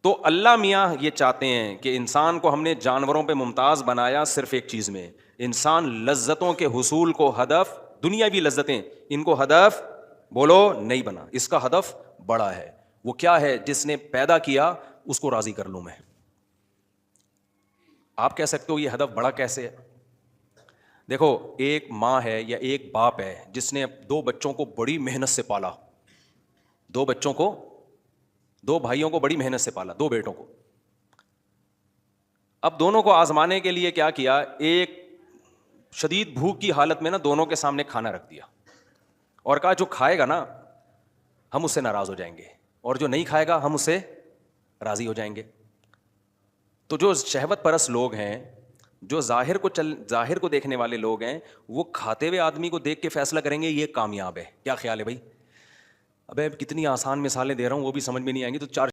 تو اللہ میاں یہ چاہتے ہیں کہ انسان کو ہم نے جانوروں پہ ممتاز بنایا صرف ایک چیز میں، انسان لذتوں کے حصول کو ہدف، دنیاوی لذتیں ان کو ہدف بولو نہیں بنا، اس کا ہدف بڑا ہے۔ وہ کیا ہے؟ جس نے پیدا کیا اس کو راضی کر لوں میں۔ آپ کہہ سکتے ہو یہ ہدف بڑا کیسے ہے؟ دیکھو، ایک ماں ہے یا ایک باپ ہے جس نے 2 بچوں کو بڑی محنت سے پالا، 2 بچوں کو، 2 بھائیوں کو بڑی محنت سے پالا، 2 بیٹوں کو۔ اب دونوں کو آزمانے کے لیے کیا کیا؟ ایک شدید بھوک کی حالت میں نا دونوں کے سامنے کھانا رکھ دیا اور کہا جو کھائے گا نا ہم اس سے ناراض ہو جائیں گے، اور جو نہیں کھائے گا ہم اس سے راضی ہو جائیں گے۔ تو جو شہوت پرست لوگ ہیں، جو ظاہر کو دیکھنے والے لوگ ہیں، وہ کھاتے ہوئے آدمی کو دیکھ کے فیصلہ کریں گے یہ کامیاب ہے۔ کیا خیال ہے بھائی؟ ابے کتنی آسان مثالیں دے رہا ہوں، وہ بھی سمجھ میں نہیں آئیں گی تو 4